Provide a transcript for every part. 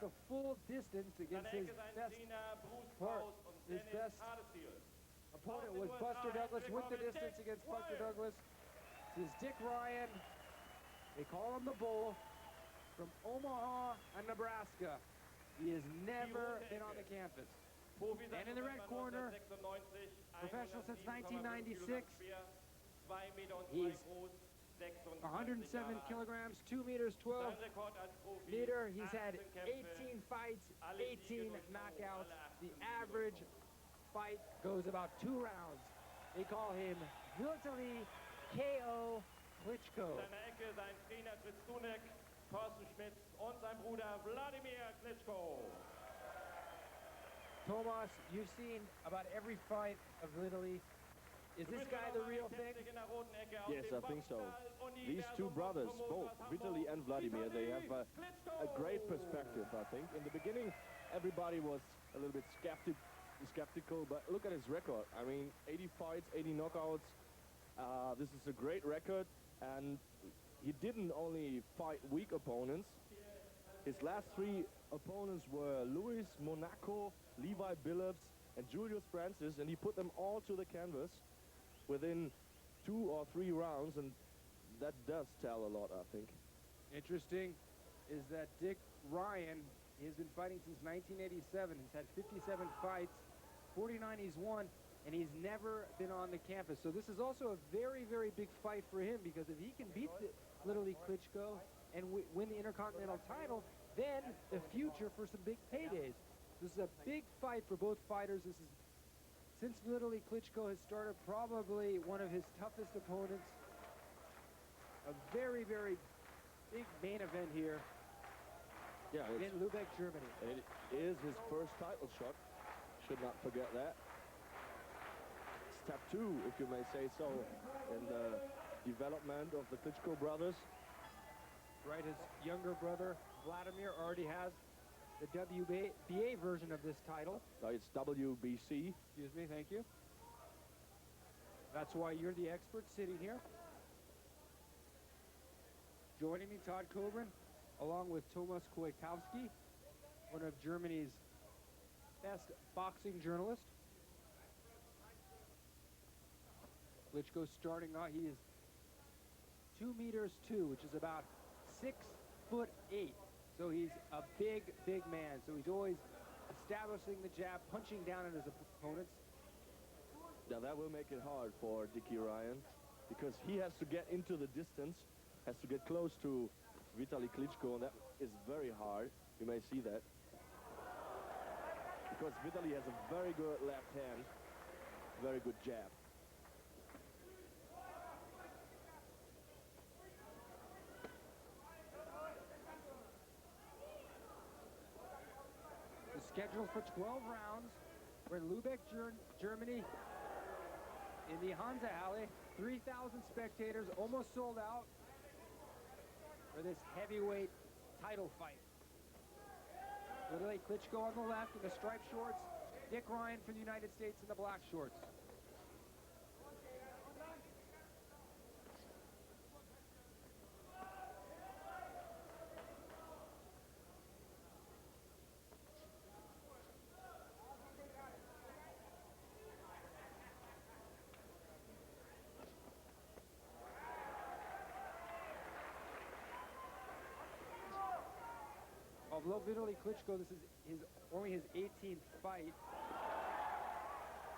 the full distance against his best part. His best opponent was Buster Douglas with the distance against Buster Douglas. This is Dick Ryan. They call him the Bull from Omaha, Nebraska. He has never been on the campus. And in the red corner, professional since 1996. He's 107 kilograms, 2 meters 12 meter. He's had 18 fights, 18 knockouts. The average fight goes about 2 rounds. They call him Vitaly K.O. Klitschko. Seine Ecke, sein Trainer Fritz Dunek, Thorsten Schmitz und sein Bruder Wladimir Klitschko. Tomas, you've seen about every fight of Vitaly. Is this guy the real thing? Yes, I think so. These two brothers, both Vitaly and Vladimir, they have a great perspective, I think. In the beginning, everybody was a little bit skeptical, but look at his record. I mean, 80 fights, 80 knockouts. This is a great record, and he didn't only fight weak opponents. His last 3 opponents were Luis Monaco, Levi Billups, and Julius Francis, and he put them all to the canvas within 2 or 3 rounds, and that does tell a lot, I think. Interesting is that Dick Ryan, he has been fighting since 1987. He's had 57 fights, 49 he's won, and he's never been on the campus. So this is also a very, very big fight for him, because if he can beat Vitaly Klitschko and win the Intercontinental title, then the future for some big paydays. This is a big fight for both fighters. This is, since Vitaly Klitschko has started, probably one of his toughest opponents. A very, very big main event here in Lübeck, Germany. It is his first title shot. Should not forget that. Step 2, if you may say so, in the development of the Klitschko brothers. Right, his younger brother, Vladimir, already has the WBA version of this title. It's WBC. Excuse me, thank you. That's why you're the expert sitting here. Joining me, Todd Coburn, along with Tomasz Kwiatkowski, one of Germany's best boxing journalists. Klitschko starting out, he is 2 meters 2, which is about 6'8". So he's a big, big man. So he's always establishing the jab, punching down at his opponents. Now that will make it hard for Dickie Ryan, because he has to get into the distance, has to get close to Vitaly Klitschko, and that is very hard. You may see that. Because Vitaly has a very good left hand, very good jab. Scheduled for 12 rounds. We're in Lübeck, Germany, in the Hansa-Halle. 3,000 spectators, almost sold out for this heavyweight title fight. Vitaly Klitschko on the left in the striped shorts. Dick Ryan for the United States in the black shorts. Although Vitaly Klitschko, this is only his 18th fight,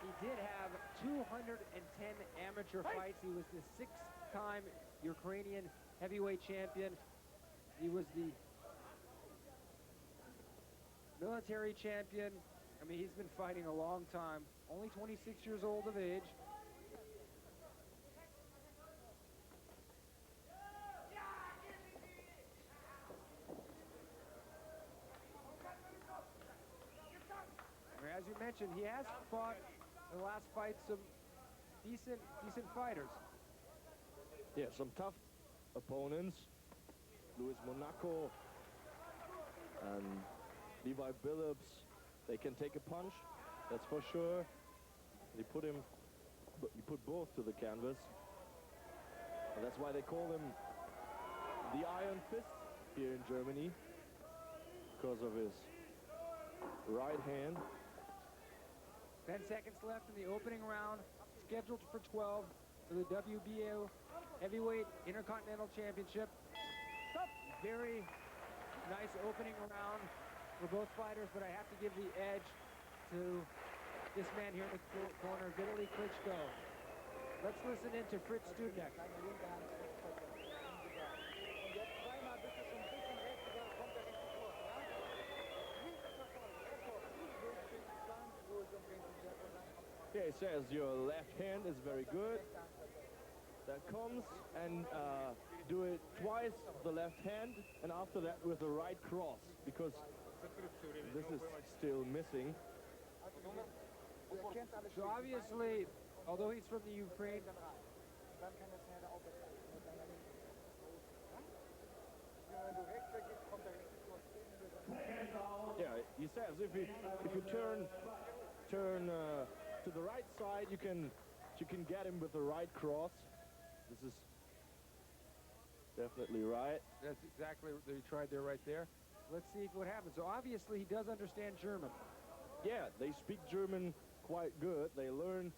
he did have 210 amateur fights. He was the 6-time Ukrainian heavyweight champion. He was the military champion. I mean, he's been fighting a long time. Only 26 years old of age. As you mentioned, he has fought in the last fight some decent fighters. Yeah, some tough opponents. Luis Monaco and Levi Billups. They can take a punch, that's for sure. They put both to the canvas. And that's why they call them the Iron Fist here in Germany. because of his right hand. 10 seconds left in the opening round, scheduled for 12 for the WBO Heavyweight Intercontinental Championship. Very nice opening round for both fighters, but I have to give the edge to this man here in the corner, Vitaly Klitschko. Let's listen in to Fritz Studnek. Yeah, he says your left hand is very good. That comes and do it twice the left hand, and after that with the right cross, because this is still missing. So obviously, although he's from the Ukraine, yeah, he says if you turn to the right side, you can get him with the right cross. This is definitely right. that's exactly what he tried there right there. Let's see what happens. So obviously he does understand German. Yeah, they speak German quite good. They learn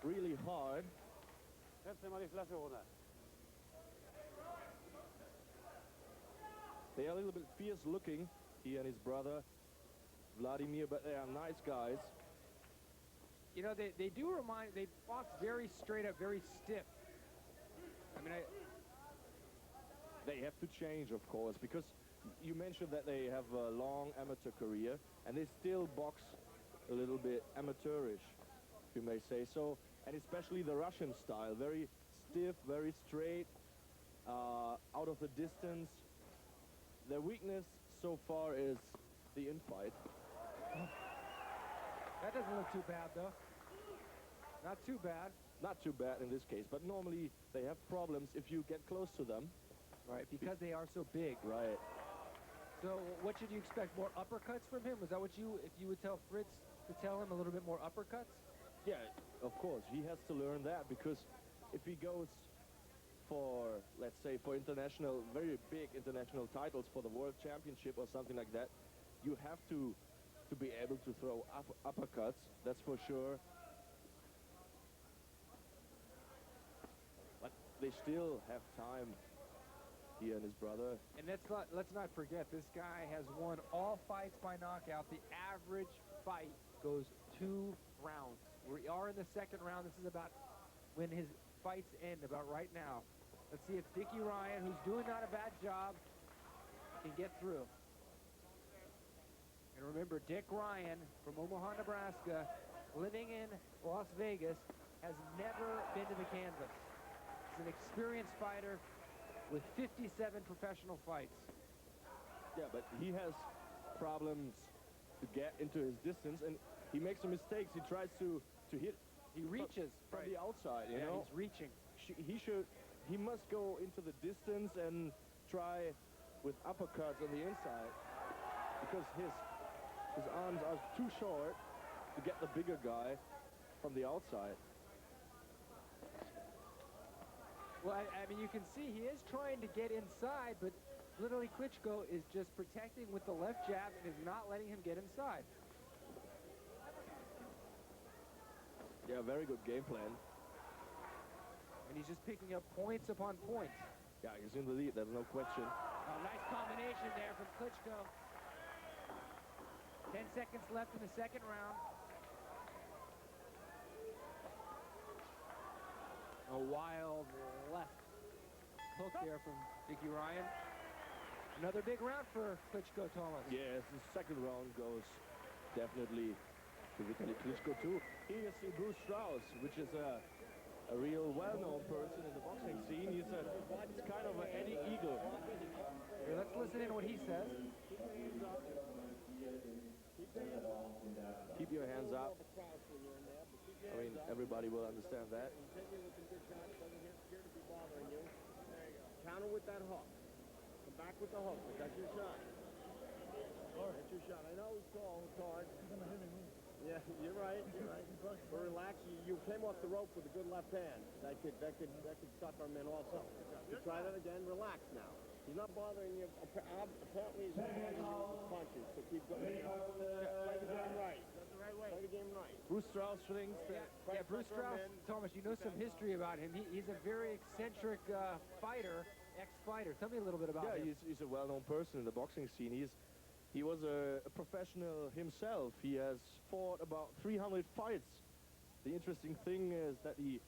really hard. They are a little bit fierce looking, he and his brother Vladimir, but they are nice guys. You know, they do remind, they box very straight up, very stiff. I mean, They have to change, of course, because you mentioned that they have a long amateur career, and they still box a little bit amateurish, if you may say so, and especially the Russian style, very stiff, very straight, out of the distance. Their weakness so far is the infight. that doesn't look too bad, though. Not too bad. Not too bad in this case, but normally they have problems if you get close to them. Right, because they are so big. Right. So what should you expect? More uppercuts from him? Was that what if you would tell Fritz to tell him a little bit more uppercuts? Yeah, of course. He has to learn that, because if he goes for, let's say, for international, very big international titles for the World Championship or something like that, you have to be able to throw uppercuts, that's for sure. But they still have time, he and his brother. And let's not forget, this guy has won all fights by knockout. The average fight goes 2 rounds. We are in the second round. This is about when his fights end, about right now. Let's see if Dickie Ryan, who's doing not a bad job, can get through. And remember, Dick Ryan from Omaha, Nebraska, living in Las Vegas, has never been to the canvas. He's an experienced fighter with 57 professional fights. Yeah, but he has problems to get into his distance, and he makes some mistakes. He tries to hit. He reaches from the outside, you know? He's reaching. He must go into the distance and try with uppercuts on the inside, because his arms are too short to get the bigger guy from the outside. Well, I mean, you can see he is trying to get inside, but literally Klitschko is just protecting with the left jab and is not letting him get inside. Yeah, very good game plan. And he's just picking up points upon points. Yeah, he's in the lead, there's no question. Nice combination there from Klitschko. 10 seconds left in the second round. A wild left hook there from Dickie Ryan. Another big round for Klitschko, Thomas. Yes, the second round goes definitely to Vitaly Klitschko too. Here you see Bruce Strauss, which is a real well-known person in the boxing scene. He's kind of an Eddie Eagle. Here, let's listen in what he says. Keep your hands up. I mean, everybody will understand that. Counter with that hook. Come back with the hook. That's your shot. That's your shot. I know he's tall. It's hard. Yeah, you're right. You're right. But relax. You came off the rope with a good left hand. That could stop our men also. You try that again. Relax now. He's not bothering you. Apparently he's not bothering you with punches, so keep going. Play the game right. That's the right way. Play the game right. Bruce Strauss thinks that... Yeah, Bruce Strauss, Thomas, you know some history about him. He's a very eccentric fighter, ex-fighter. Tell me a little bit about him. Yeah, he's a well-known person in the boxing scene. He was a professional himself. He has fought about 300 fights. The interesting thing is that he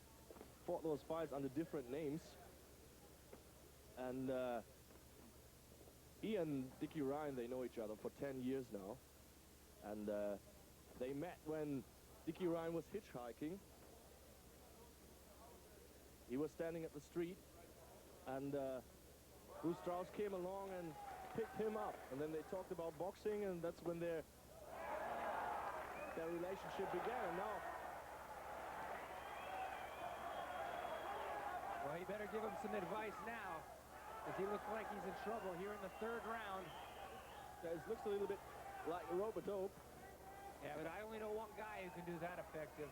fought those fights under different names. And he and Dickie Ryan, they know each other for 10 years now. And they met when Dickie Ryan was hitchhiking. He was standing at the street, and Bruce Strauss came along and picked him up. And then they talked about boxing, and that's when their relationship began. And now... Well, you better give him some advice now, because he looks like he's in trouble here in the third round. It looks a little bit like a rope-a-dope. Yeah, but I only know one guy who can do that effective.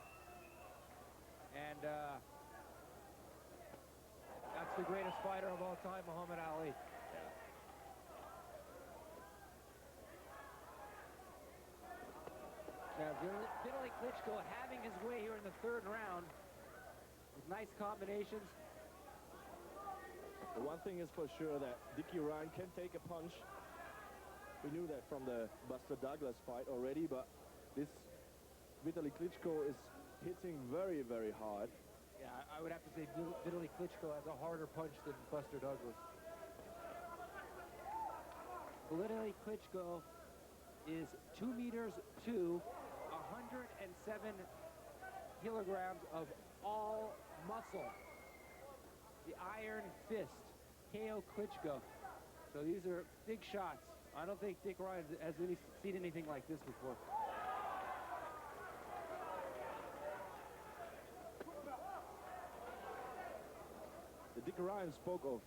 And that's the greatest fighter of all time, Muhammad Ali. Yeah. Now, Vitaly Klitschko having his way here in the third round with nice combinations. The one thing is for sure that Dickie Ryan can take a punch. We knew that from the Buster Douglas fight already, but this Vitaly Klitschko is hitting very, very hard. Yeah, I would have to say Vitaly Klitschko has a harder punch than Buster Douglas. Vitaly Klitschko is 2 meters 2, 107 kilograms of all muscle. The Iron Fist, K.O. Klitschko. So these are big shots. I don't think Dick Ryan has seen anything like this before. Dick Ryan spoke of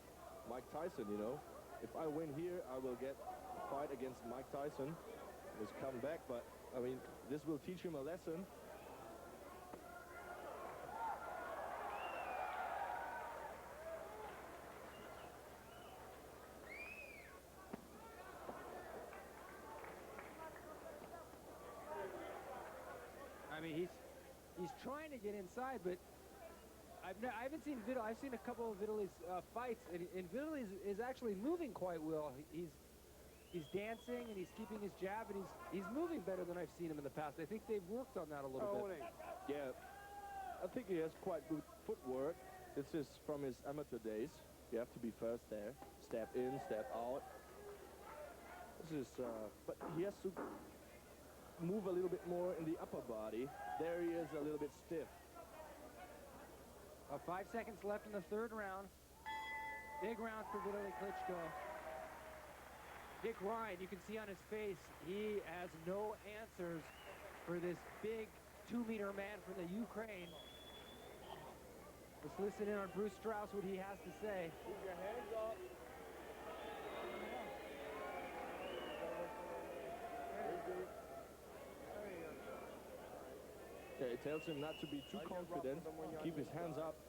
Mike Tyson, you know. If I win here, I will get a fight against Mike Tyson. His comeback, but, I mean, this will teach him a lesson. I mean, he's trying to get inside, but I haven't seen Vitaly. I've seen a couple of Vitaly's fights, and Vitaly is actually moving quite well. He's dancing and he's keeping his jab, and he's moving better than I've seen him in the past. I think they've worked on that a little bit. Yeah, I think he has quite good footwork. This is from his amateur days. You have to be first there. Step in, step out. This is, but he has to move a little bit more in the upper body. There he is a little bit stiff. 5 seconds left in the third round. Big round for Vitaly Klitschko. Dick Ryan, you can see on his face, he has no answers for this big 2-meter man from the Ukraine. Let's listen in on Bruce Strauss, what he has to say. Keep your hands up. Yeah, it tells him not to be too confident, keep his hands up,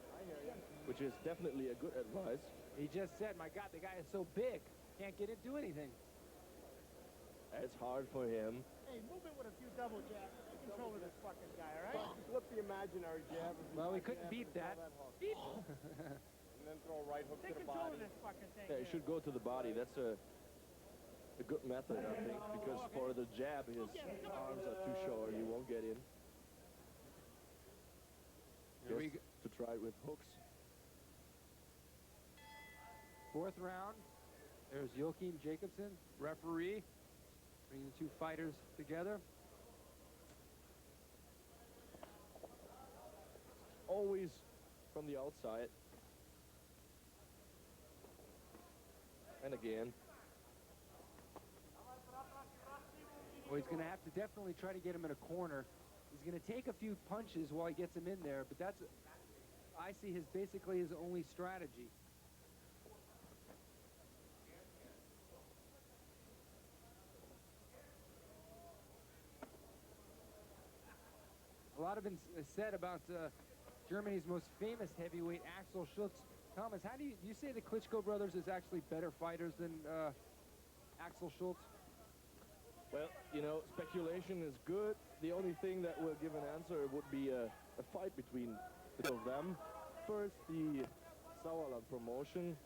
which is definitely a good advice. He just said, my God, the guy is so big, can't get it, do anything. It's hard for him. Hey, move it with a few double jabs. Take control of this fucking guy, all right? Flip the imaginary jab. Well, we couldn't beat that. Beat And then throw a right hook Take to the control body. of this fucking thing. Yeah, he should go to the body. That's a good method, I think, because for the jab, his arms are too short. He won't get in. Just to try it with hooks. Fourth round. There's Joachim Jacobson, referee, bringing the two fighters together. Always from the outside. And again. Well, he's going to have to definitely try to get him in a corner. He's going to take a few punches while he gets him in there, but that's, I see, basically his only strategy. A lot has been said about Germany's most famous heavyweight, Axel Schulz, Thomas, how do you say the Klitschko brothers is actually better fighters than Axel Schultz? Well, you know, speculation is good. The only thing that will give an answer would be a fight between the two of them. First, the Sauerland promotion,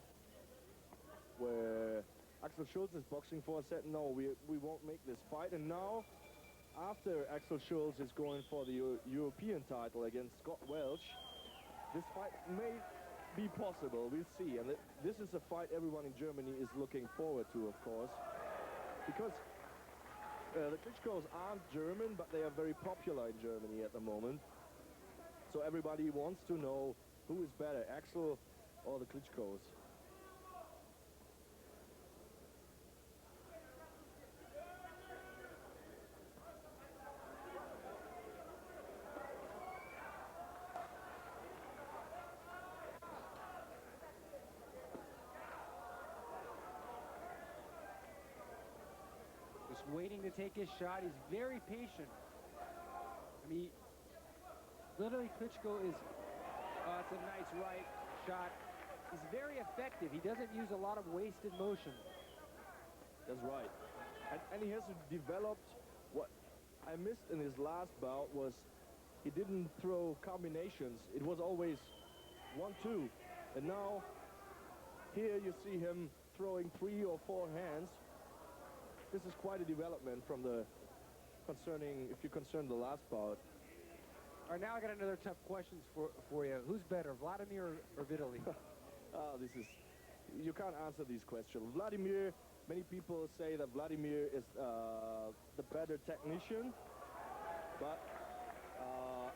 where Axel Schultz is boxing for, said, no, we won't make this fight. And now, after Axel Schultz is going for the European title against Scott Welch, this fight may be possible. We'll see. And this is a fight everyone in Germany is looking forward to, of course, because the Klitschkos aren't German, but they are very popular in Germany at the moment. So everybody wants to know who is better, Axel or the Klitschkos. Just waiting to take his shot. He's very patient. I mean, literally Klitschko is, it's a nice right shot. He's very effective. He doesn't use a lot of wasted motion. That's right. And he has developed what I missed in his last bout was he didn't throw combinations. It was always 1-2. And now here you see him throwing 3 or 4 hands. This is quite a development from the if you concern the last bout. All right, now I got another tough question for you. Who's better, Vladimir or Vitaly? You can't answer these questions. Vladimir, many people say that Vladimir is the better technician, but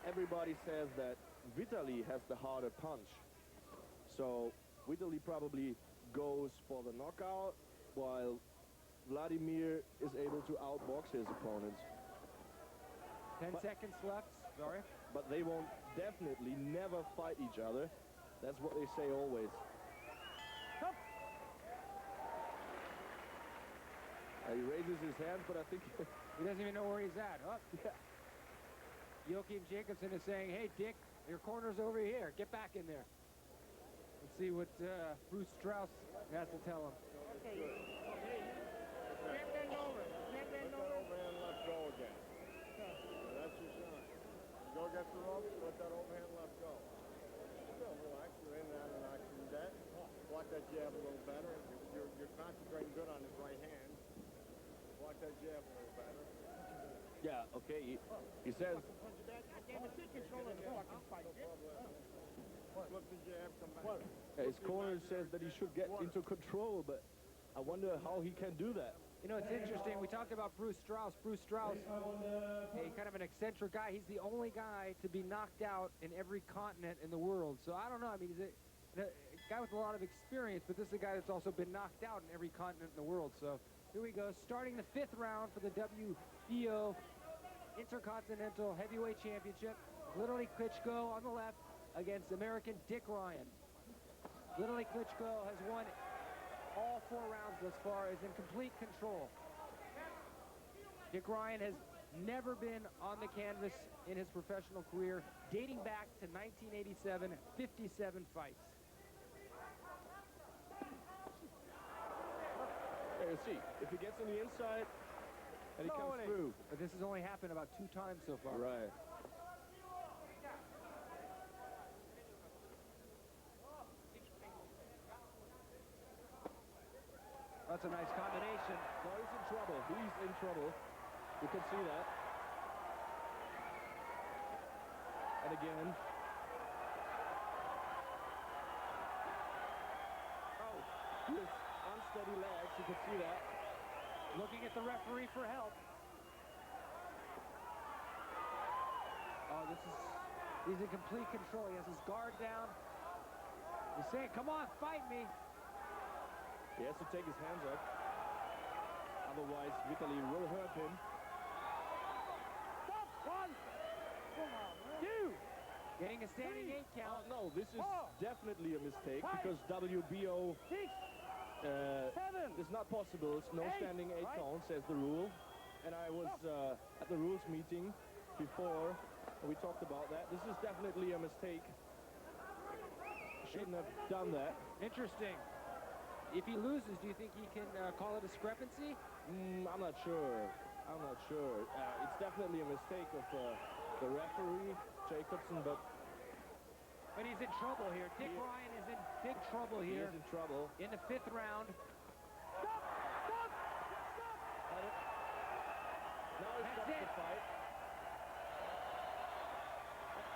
everybody says that Vitaly has the harder punch. So Vitaly probably goes for the knockout, while Vladimir is able to outbox his opponents. 10 seconds left, sorry. But they won't definitely never fight each other. That's what they say always. He raises his hands, but I think he doesn't even know where he's at. Oh. Yeah. Joachim Jacobson is saying, hey, Dick, your corner's over here. Get back in there. Let's see what Bruce Strauss has to tell him. Okay. Can't bend over. Can't bend over. Overhand left go again. That's your shot. Go get the rope, let that overhand left go. Still relax, you're in that and I can do that. Block that jab a little better. You're concentrating good on his right hand. Block that jab a little better. yeah, okay, he says Damn it, take control of the fucking fight. Flip the jab, come back. his corner says that he should get into control, but I wonder how he can do that. You know, it's interesting. We talked about Bruce Strauss. Bruce Strauss, a kind of an eccentric guy. He's the only guy to be knocked out in every continent in the world. So I don't know. I mean, he's a guy with a lot of experience, but this is a guy that's also been knocked out in every continent in the world. So here we go. Starting the 5th round for the WBO Intercontinental Heavyweight Championship. Vitaly Klitschko on the left against American Dick Ryan. Vitaly Klitschko has won all 4 rounds thus far, is in complete control. Dick Ryan has never been on the canvas in his professional career, dating back to 1987, 57 fights. There you see, if he gets on the inside and he comes through. But this has only happened about 2 times so far. Right. That's a nice combination. No, he's in trouble. He's in trouble. You can see that. And again. Oh, his unsteady legs. You can see that. Looking at the referee for help. Oh, he's in complete control. He has his guard down. He's saying, come on, fight me. He has to take his hands up. Otherwise, Vitaly will hurt him. Stop! 1! Come on, man. 2! Getting a standing 8 count. No, this is definitely a mistake because WBO 6! 7! it's not possible. It's no standing 8 count, says the rule. And I was at the rules meeting before. We talked about that. This is definitely a mistake. shouldn't have done that. Interesting. If he loses, do you think he can call a discrepancy? I'm not sure. It's definitely a mistake of the referee, Jacobsen, but he's in trouble here. Dick Ryan is in big trouble here. He is in trouble. In the 5th round. Stop! Now he stops the fight.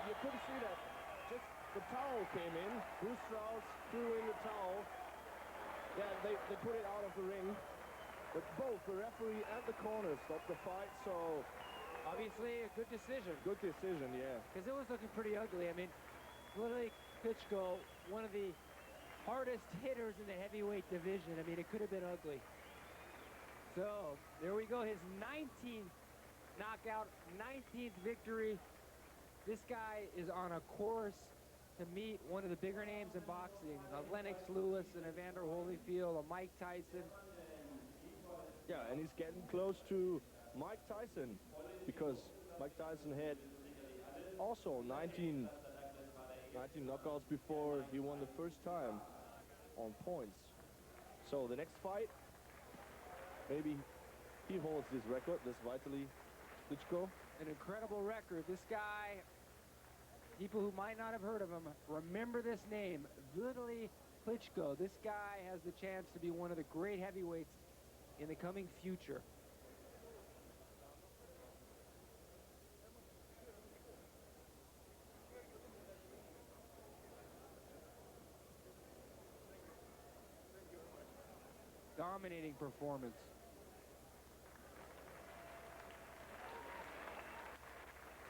You couldn't see that. Just the towel came in. Bruce Strauss threw in the towel. Yeah, they put it out of the ring. But both the referee and the corner stopped the fight, so obviously a good decision. Good decision, yeah. Because it was looking pretty ugly. I mean, Vitaly Klitschko, one of the hardest hitters in the heavyweight division. I mean, it could have been ugly. So, there we go. His 19th knockout, 19th victory. This guy is on a course to meet one of the bigger names in boxing, Lennox Lewis and Evander Holyfield, a Mike Tyson. Yeah, and he's getting close to Mike Tyson, because Mike Tyson had also 19 knockouts before he won the first time on points. So the next fight, maybe he holds this record, this Vitaly Klitschko. An incredible record. This guy, people who might not have heard of him, remember this name, Vitaly Klitschko. This guy has the chance to be one of the great heavyweights in the coming future. Dominating performance.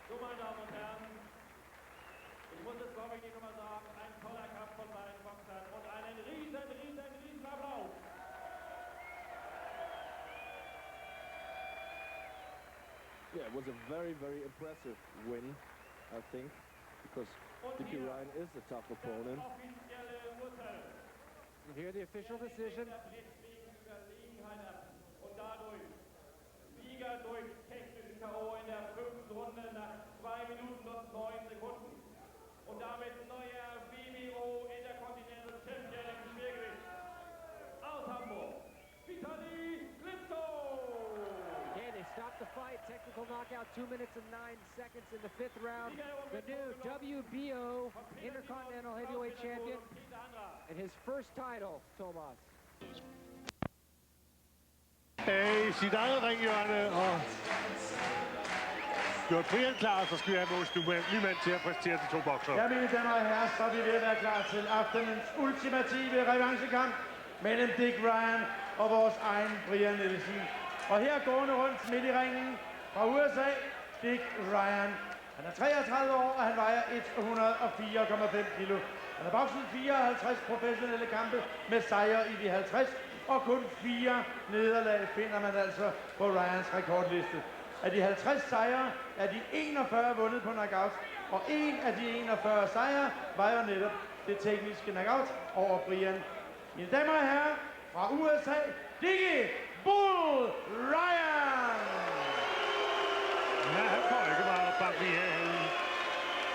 So, meine Damen und Herren, ich muss es glaube ich nochmal sagen, ein toller Kampf von beiden Boxern und einen riesen Applaus. Yeah, it was a very, very impressive win, I think, because Dickie Ryan is a tough opponent. And here the official decision. Und dadurch Sieger durch technischen K.O. in der 5. Runde nach 2 Minuten und 9 Sekunden. Und damit neuer WBO Intercontinental Champion im Schwergewicht aus Hamburg, Vitaly Klitschko. Okay, they stopped the fight. Technical knockout, 2 minutes and 9 seconds in the 5th round. The new WBO Intercontinental Heavyweight Champion and his first title, Thomas. I sit eget ringhjørne og gjort Brian klar, så skal vi have Mås ny mand til at præsentere de 2 bokser. Ja, mine damer og herrer, så er vi ved at være klar til aftenens ultimative revanchekamp mellem Dick Ryan og vores egen Brian Nielsen. Og her gående rundt midt i ringen fra USA, Dick Ryan. Han er 33 år, og han vejer 104,5 kilo. Han har bokset 54 professionelle kampe med sejre i de 50, og kun 4 nederlag finder man altså på Ryans rekordliste. Af de 50 sejre er de 41 vundet på knockout, og en af de 41 sejre var jo netop det tekniske knockout over Brian. Mine damer og herrer, fra USA, Dickie Bull Ryan! Ja, han får ikke meget opbakning her.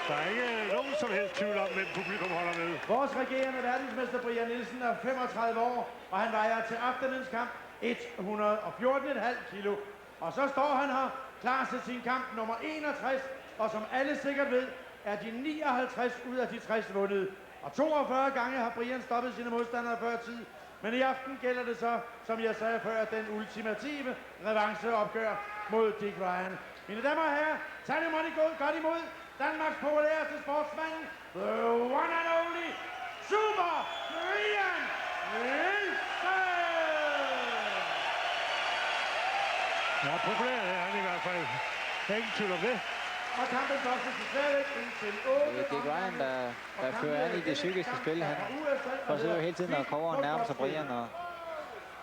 Der er ikke nogen som helst tvivl om, hvem publikum holder med. Vores regerende verdensmester Brian Nielsen er 35 år, og han vejer til aftenens kamp 114,5 kilo. Og så står han her, klar til sin kamp nummer 61, og som alle sikkert ved, er de 59 ud af de 60 vundet. Og 42 gange har Brian stoppet sine modstandere før tid. Men i aften gælder det så, som jeg sagde før, den ultimative revancheopgør mod Dick Ryan. Mine damer og herrer, tag det money godt imod Danmarks populæreste sportsmand, the one and only Super Brian Nielsen! Ja, populær er han i hvert fald. Der er ingen tvivl om det. Og kampen bokser sig stadigvæk indtil 8. Det er Dick Ryan, der fører an i det psykiske spil. Han forsøger hele tiden at komme og nærme sig Brian. Og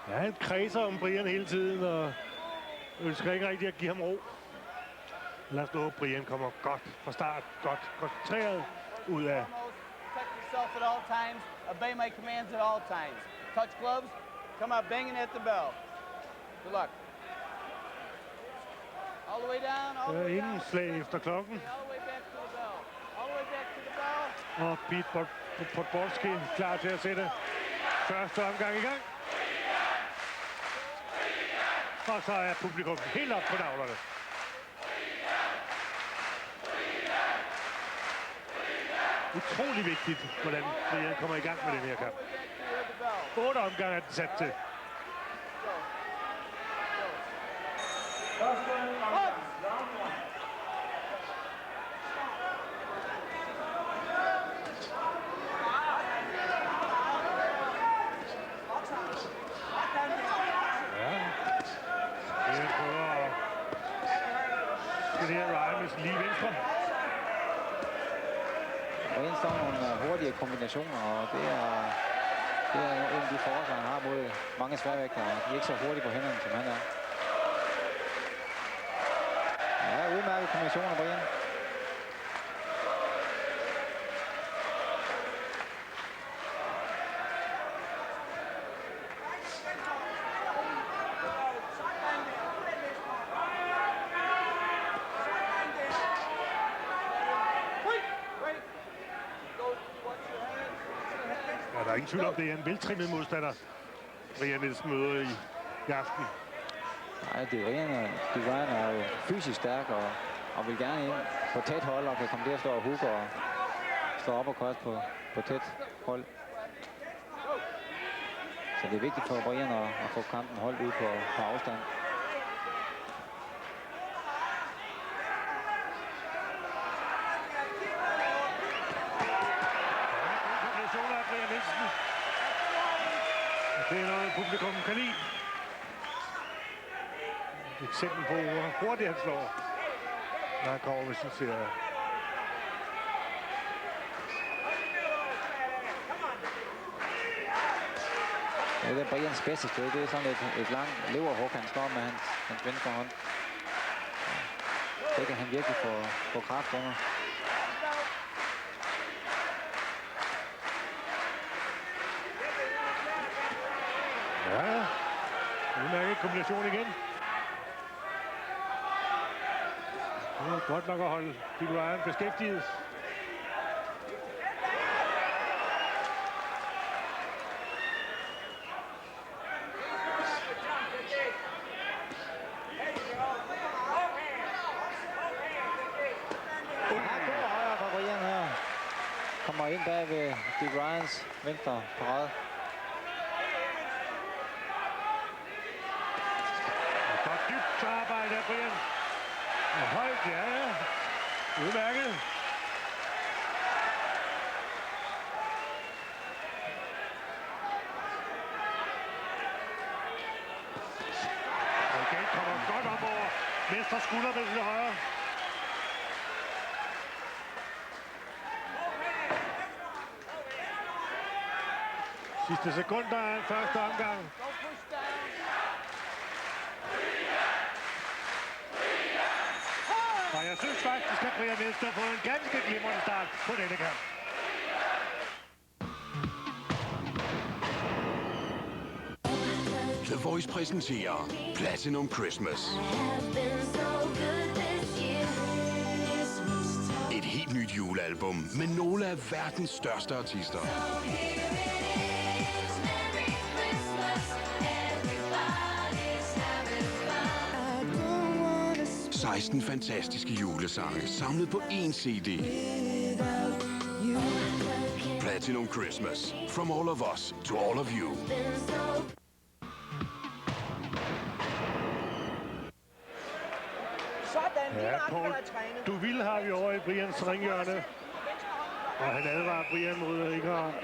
ja, han kredser om Brian hele tiden, og ønsker ikke rigtig at give ham ro. Lad os håbe, Brian kommer godt fra start, godt koncentreret ud af. Protect yourself at all times, obey my commands at all times. Touch gloves, come out banging at the bell. Good luck. All the way down, all the way down. Inden slag efter klokken. All the way back to the bell. All the way back to the bell. Og Pete Podbolski klar til at sætte første omgang i gang. Og så er publikum helt op på navlerne. Utrolig vigtigt, hvordan Brian kommer i gang med den her kamp. 8 omgange er den sat til. Brian prøver at genere Ryan lige venstre. Brian står nogle hurtige kombinationer, og det er en af de forsvar, han har mod mange sværvægtere. De er ikke så hurtige på hænderne, som han er. Ja, udmærket kombinationer, Brian. Der er ingen tvivl om, det er en veltrimmet modstander, Brian Nielsen møder i aften. Nej, Ryan er jo fysisk stærk og vil gerne ind på tæt hold og kan komme til at stå og hugge og stå op og kost på tæt hold. Så det er vigtigt for Brian at få kampen holdt ud på afstand. Det er noget, publikum kan lide. Et eksempel på, hvor hurtigt han slår, når han kommer med sin serie. Ja, det er Brians bedste sted. Det er sådan et langt leverhug, han slår med hans venstre hånd. Det kan han virkelig få kraft under. Ja, udmærket kombination igen. Det er godt nok at holde Dick Ryan beskæftiget. Højre fra Brian her. Kommer ind bag ved Dick Ryans venstre parade. Dybt arbejde af Brian. Og højt, ja. Udmærket. Og igen kommer godt op over venstre skulder med til højre. Sidste sekunder af første omgang. Og jeg synes faktisk, at Brian Nielsen har fået en ganske glimrende start på denne kamp. The Voice præsenterer Platinum Christmas. Et helt nyt julealbum med nogle af verdens største artister. 16 fantastiske julesange samlet på én CD. Platinum Christmas. From all of us to all of you. Ja, Paul, du vil have vi over i Brians ringhjørne. Og han advarer Brian mod ikke at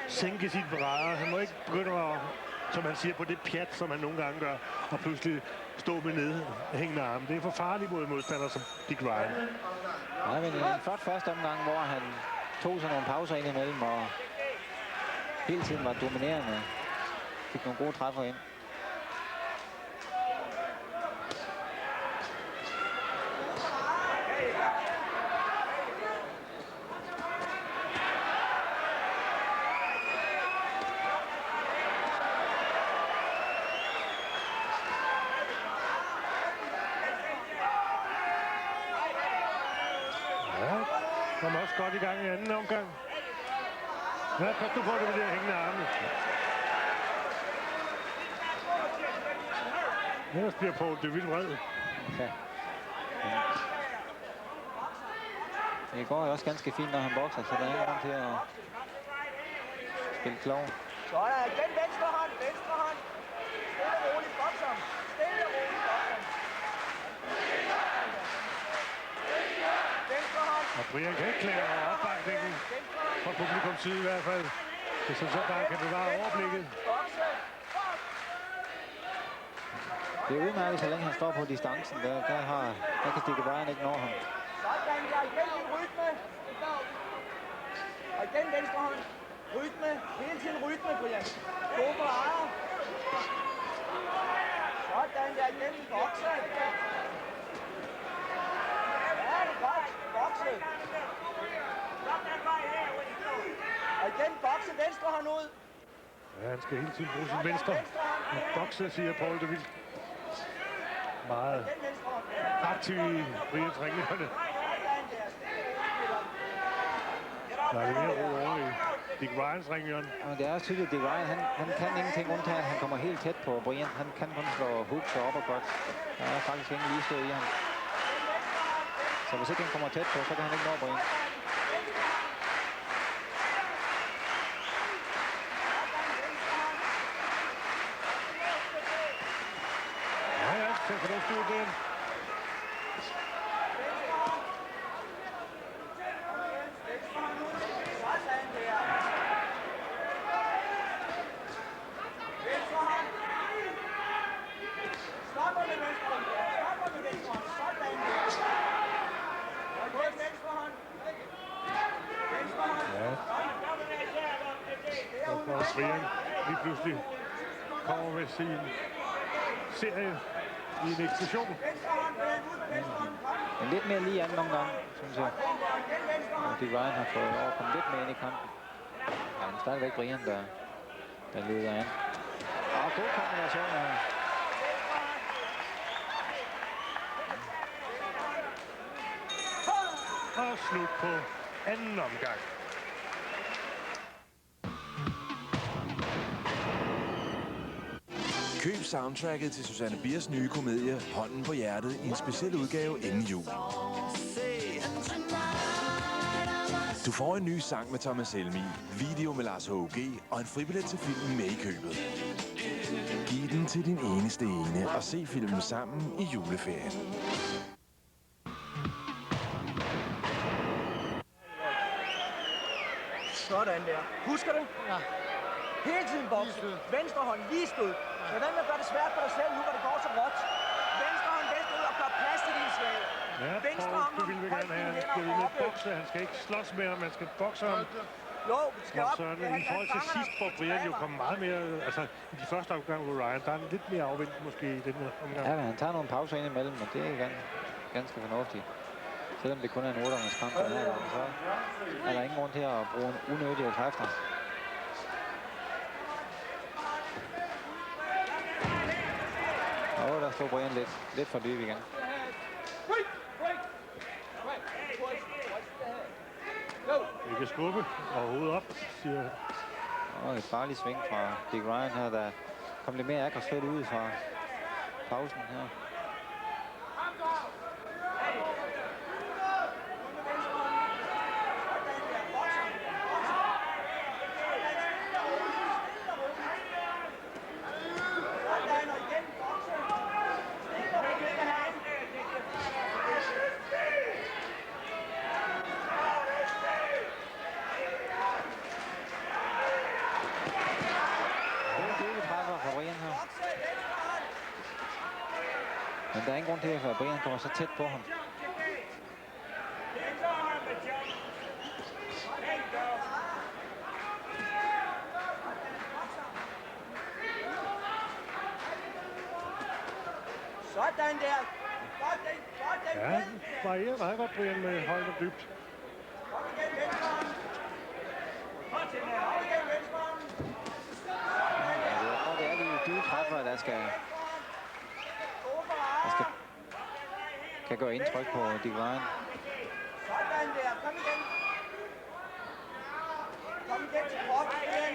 sænke sit brædder. Han må ikke begynde at, som han siger, på det pjat, som han nogle gange gør, og pludselig stå med nedhængende arme. Det er for farligt mod modstandere som Dick Ryan. Nej, men en flot første omgang, hvor han tog sig nogle pauser ind imellem, og hele tiden var dominerende. Fik nogle gode træffer ind. Kommer også godt i gang i anden omgang. Ja, pas du på det med de her hængende arme. Ellers bliver Paul de Ville vred. Ja. Det går jo også ganske fint, når han bokser, så der er ingen grund til at spille klog. Så er der igen venstre hånd. Stille og roligt, bokser. Venstre hånd. Og Brian kan ikke klare opbakningen fra publikums side i hvert fald. Det er sådan, bare kan bevare overblikket. Det er udmærket, så længe han står på distancen. Der kan Dick Ryan ikke nå ham. Sådan, der igen en rytme. Og igen venstre hånd. Rytme. Hele tiden rytme, Brian. Gode parader. Sådan, der igen en bokse. Ja, det er godt. Bokse. Og igen bokse venstre hånd ud. Ja, han skal hele tiden bruge sin venstre. En bokser, siger Paul de Ville. Meget aktiv i Brians ringhjørne. Der er lidt mere ro over i Dick Ryans ringhjørne. Og det er også tydeligt, at Dick Ryan, han kan ingenting undtagen. Han kommer helt tæt på Brian. Han kan kun slå hooks og uppercut. Der er faktisk ingen ligestød i ham. Så hvis ikke han kommer tæt på, så kan han ikke nå Brian. Ja, så kan du styre den. Brian lige pludselig kommer med sin serie i en eksplosion. Men lidt mere lige anden omgang, synes jeg. Og Dick Ryan har fået overkommet lidt mere ind i kampen. Ja, men stadigvæk Brian, der leder an. Og god kombination her. Og slut på anden omgang. Køb soundtracket til Susanne Biers nye komedie Hånden på hjertet i en speciel udgave inden jul. Du får en ny sang med Thomas Helmig, video med Lars H.G. og en fribillet til filmen med i købet. Giv den til din eneste ene og se filmen sammen i juleferien. Sådan der. Husker du? Ja. Hele tiden bokse. Venstre hånd lige stod. Men hvad med at gøre det svært for dig selv nu, hvor det går så råt? Venstre hånd venstre ud og gør plads til din slag. Ja, Paul, du vil gerne have, han skal med bokse. Han skal ikke slås med ham, man skal bokse ham. Jo, det skal op. I forhold til sidst, hvor Brian jo kom meget mere... Altså, i de første omgang med Ryan, der er han lidt mere afvendt måske i denne omgang. Ja, men han tager nogle pauser ind imellem, og det er ganske fornuftigt. Selvom det kun er en 8-omgangskamp, så er der ingen grund til at bruge unødige kræfter. Og der står Brian lidt for dyb igen. Vi kan skubbe og hovedet op, siger... Og et farligt sving fra Dick Ryan her, der kom lidt mere aggressivt ud fra pausen her. Men der er ingen grund til, at Brian kommer så tæt på ham. Sådan der. Ja, varierer meget godt, Brian, med højt og dybt. Og det er de dybe træffer, der kan gøre indtryk på Dick Ryan. Sådan der. Kom igen. Kom igen til kroppen igen.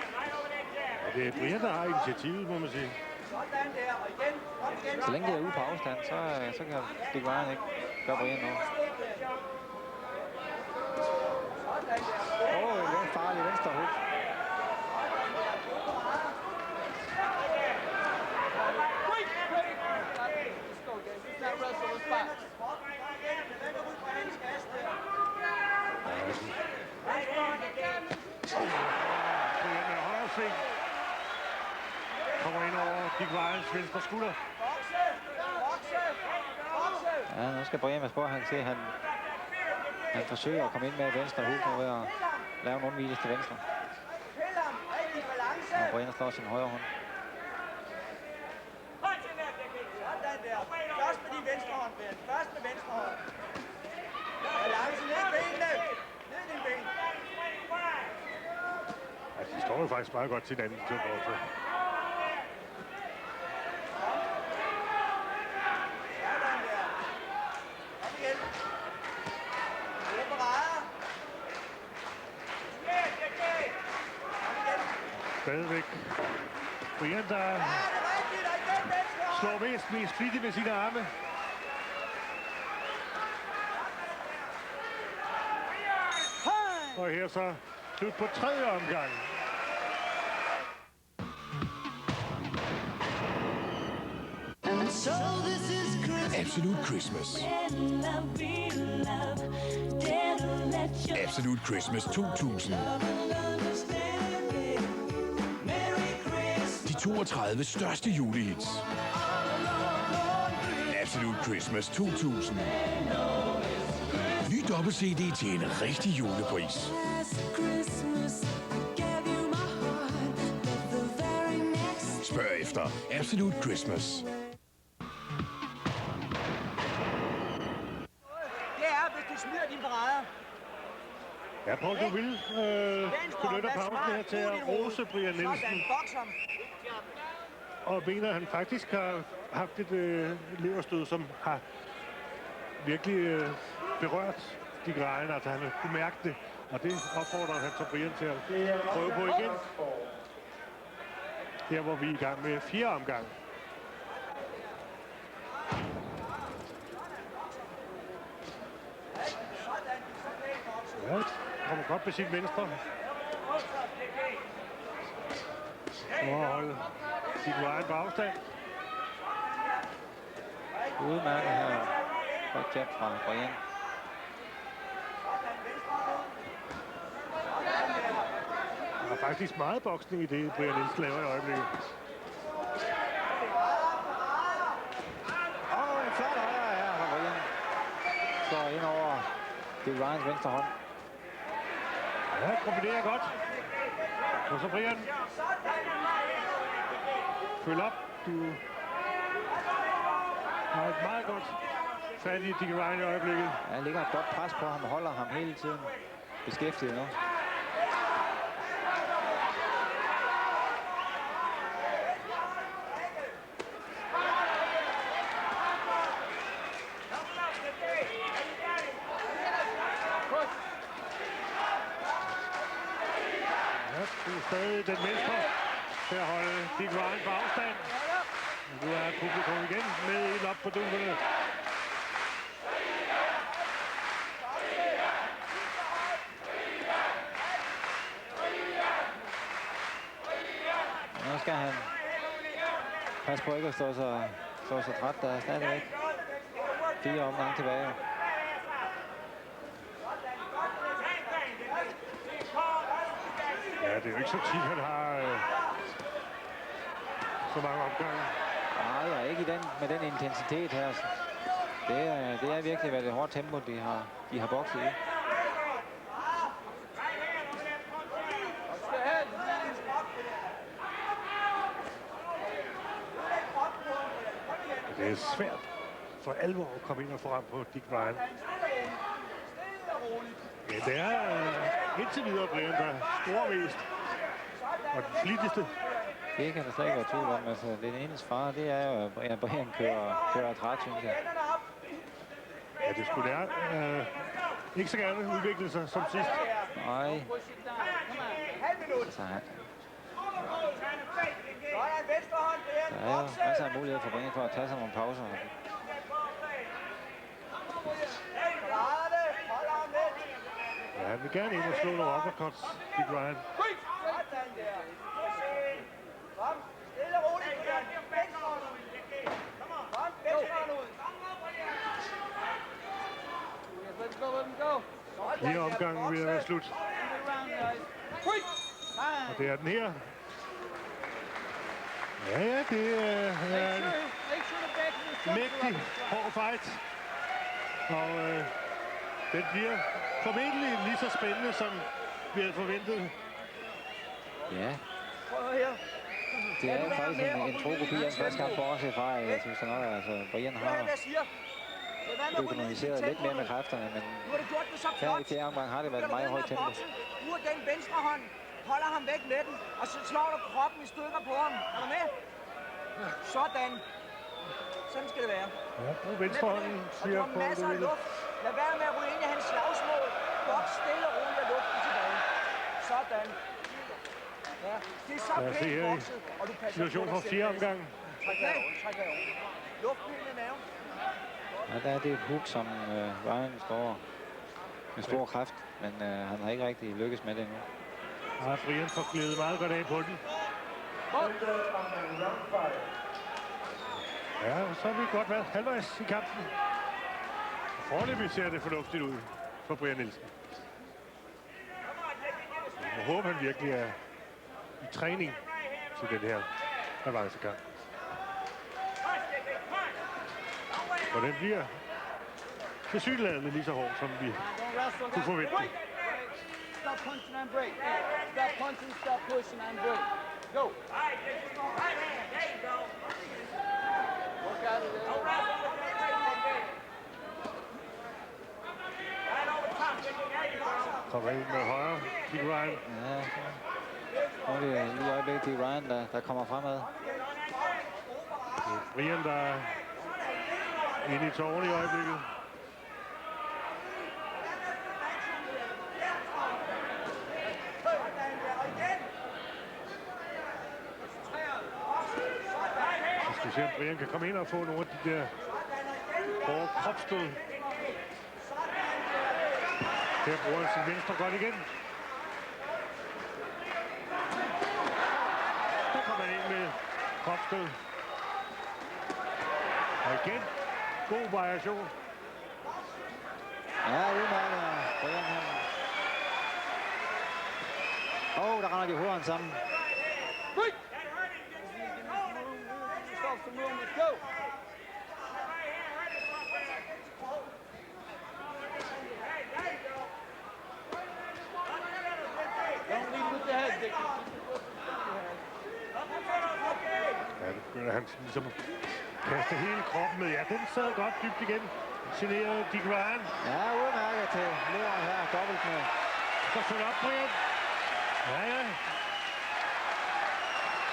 Ja, det er Brian, der har initiativet, må man sige. Sådan der. Og igen. Kom igen. Så længe det er ude på afstand, så kan Dick Ryan ikke gøre Brian noget. Det er en farlig venstre hook. Brian med højresving. Kommer ind over Dick Ryans venstre skulder. Ja, nu skal Brian være på, han ser, han forsøger at komme ind med venstre hook og ved at lave en undvigelse til venstre. Og Brian slår sin højre hånd. Sådan der. Først med din venstre hånd, Brian. Først med venstre hånd. Balance ned benene. Ned dine ben. Altså, de står jo faktisk meget godt til den anden klub også. Stadigvæk Brian, der slår mest flittigt med sine arme. Og her så slut på tredje omgang. Absolute Christmas. Absolute Christmas 2000. De 32 største julehits. Absolute Christmas 2000. Ny dobbelt-CD til en rigtig julepris. Spørg efter Absolute Christmas. Det er, hvis du smider dine parader. Ja, Paul, du vil benytte pausen her til at rose Brian Nielsen. Og mener, han faktisk har haft et leverstød, som har virkelig berørt Dick Ryan. Altså, han kunne mærke det, og det opfordrer han så Brian til at prøve på igen. Her hvor vi er i gang med 4. omgang. Ja, kommer godt med sin venstre. Og holde Dick Ryan på afstand. Udmærket her. Godt jab fra Brian. Der er faktisk meget boksning i det, Brian Nielsen laver i øjeblikket. En flot højre her fra Brian. Slår ind over Dick Ryans venstre hånd. Ja, kombinerer godt. Og så Brian. Følg op. Du har et meget godt fat i Dick Ryan i øjeblikket. Ja, der ligger et godt pres på ham og holder ham hele tiden beskæftiget nu. Det er stadig den venstre til at holde Dick Ryan på afstand. Nu er publikum igen med helt op på duverne. Nu skal han passe på ikke at stå så træt. Der er stadigvæk 4 omgange tilbage. Ja, det er jo ikke så tit, han har så mange omgange. Nej, ikke med den intensitet her. Det er virkelig været et hårdt tempo, de har bokset i. Det er svært for alvor at komme ind og få ramt på Dick Ryan. Ja, det er indtil videre Brian, der scorer mest. Og den flittigste. Det kan der slet ikke være tvivl om. Altså, den eneste fare, det er jo, at Brian kører træt, synes jeg. Ja, det skulle lære. Ikke så gerne udvikle sig som sidst. Nej. Så er venstre hånd, Brian. Der er jo masser af muligheder for Brian for at tage sig nogle pauser. Ja, han vil gerne ind og slå nogle uppercuts, Dick Ryan. Sådan der. Kom, stille og roligt, Brian. Venstre hånd ud. Kom, venstre hånd ud. Let him go, let him go. Lige omgangen vil være slut. Og det er den her. Ja, det er en mægtig hård fight. Og den bliver formentlig lige så spændende, som vi havde forventet. Ja. Prøv her. Det er jo faktisk en tro-kopi af en første kamp for os herfra. Jeg synes nok, altså Brian har økonomiseret lidt mere med kræfterne, men her i fjerde omgang har det været et meget højt tempo. Nu er den venstre hånd. Holder ham væk med den, og så slår du kroppen i stykker på ham. Er du med? Sådan. Sådan skal det være. Ja, brug venstrehånden, siger på masser af luft. Lad være med at ryge ind i hans slagsmål. Godt stille og roligt af luften tilbage. Sådan. Ja, det er så pænt vokset, og du passer situation fra fjerde omgang. Træk af. Luften i maven. Ja, der er det et hook, som Ryan står med stor kraft, men han har ikke rigtig lykkes med det endnu. Ja, Brian får glædet meget godt af på den. Ja, og så har vi godt været halvvejs i kampen. Foreløbig ser det fornuftigt ud for Brian Nielsen. Jeg håber, han virkelig er i træning til den her avancekamp. Og den bliver tilsyneladende lige så hård, som vi kunne forvente. Stop punching and break. Stop punching, stop pushing and break. Go. There you go. Work out of there. Kommer ind med højre, Dick Ryan. Ja. Nu er det lige i øjeblikket Dick Ryan, der kommer fremad. Brian, der er inde i tårne i øjeblikket. Så skal vi se, om Brian kan komme ind og få nogle af de der hårde kropsstød. Her bruger han sin venstre godt igen. Der kommer han ind med kropsstød. Og igen, god variation. Ja, udmærket. Brian her. Der render de hovederne sammen. Let's go. Don't lead with the head, Dick. Ja, det begynder han ligesom at kaste hele kroppen med. Ja, den sad godt dybt igen. Generede Dick Ryan. Ja, udmærket til leveren her. Dobbelt med. Så følger op, Brian. Ja.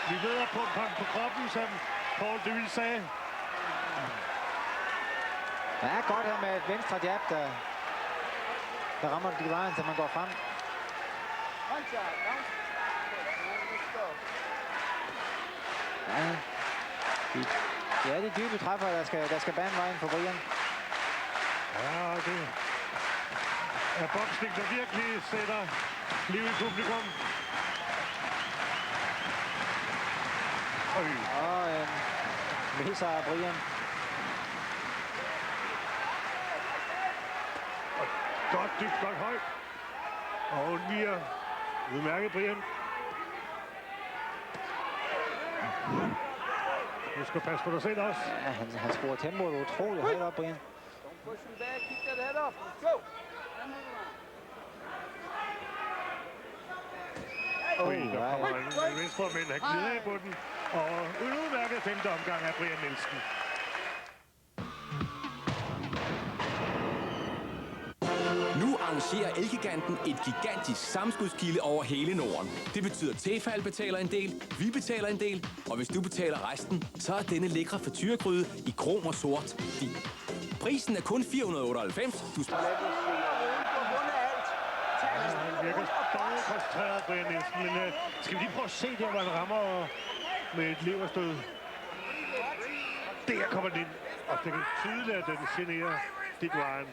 Vi ved at på kroppen, som Paul Deville sagde. Ja, godt her med et venstre jab, der rammer Dick Ryan, så man går frem. Ja, det er de dybe træffer, der skal bane vejen for Brian. Ja, det er boksning, der virkelig sætter liv i publikum. Og misser af Brian. Og godt dybt, godt højt. Og undviger udmærket Brian. Du skal passe på dig selv også. Ja, han skruer tempoet utroligt højt op, Brian. Don't push him back, keep that head up. Let's go. Der kommer en venstre, men han glider af på den. Og en udmærket femte omgang af Brian Nielsen. Nu arrangerer Elgiganten et gigantisk sammenskudskilde over hele Norden. Det betyder, at Tefal betaler en del, vi betaler en del, og hvis du betaler resten, så er denne lækre frityregryde i krom og sort din. Prisen er kun 498. Du Han virker stadig koncentreret, Brian Nielsen, men skal vi lige prøve at se der, hvor han rammer med et leverstød. Der kommer den ind, og det er tydeligt, at den generer Dick Ryan.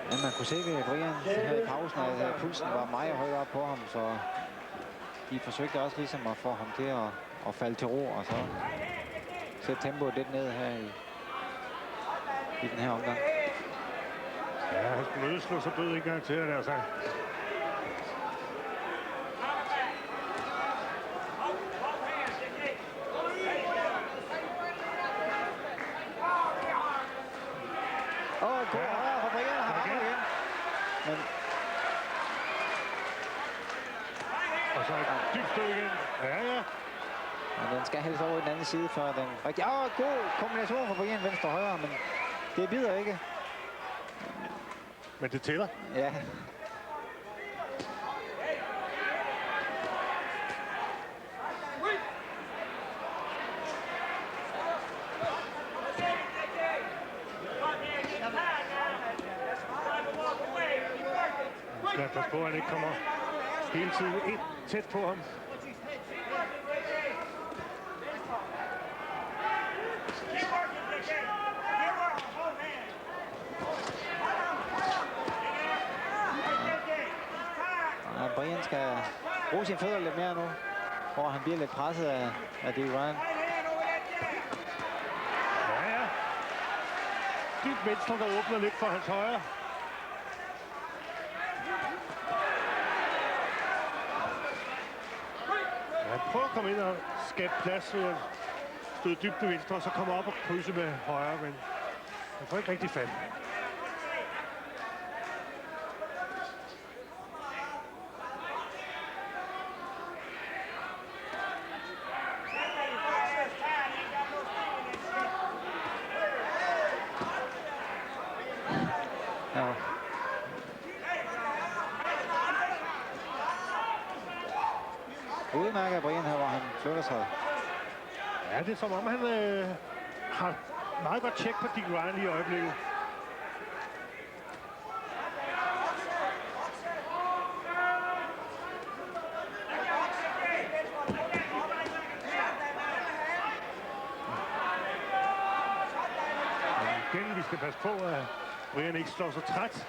Men man kunne se ved Brian her i pausen, at pulsen var meget højere op på ham, så de forsøgte også ligesom at få ham til at falde til ro, og så sætte tempoet lidt ned her i den her omgang. Ja, han skulle nødt slå sig død en gang til, det er sagt. God højre for Brian, han rammer igen. Men... Og så et dybt stød igen. Ja. Men den skal helst over i den anden side, før den rigtig... god kombination for Brian, venstre og højre, men det bider ikke. Men det tæller. Ja. Lad os på, at han ikke kommer hele tiden ind tæt på ham. Brian skal bruge sine fødder lidt mere nu, hvor han bliver lidt presset af Dick Ryan. Ja. Dybt venstre, der åbner lidt for hans højre. Han prøver at komme ind og skabe plads ved at støde dybt til venstre, og så kommer op og krydse med højre, men han får ikke rigtig fat. Udmærker Brian her, hvor han flytter sig. Ja, det er som om, han har meget godt tjek på Dick Ryan lige i øjeblikket. Igen, vi skal passe på, at Brian ikke slår sig træt.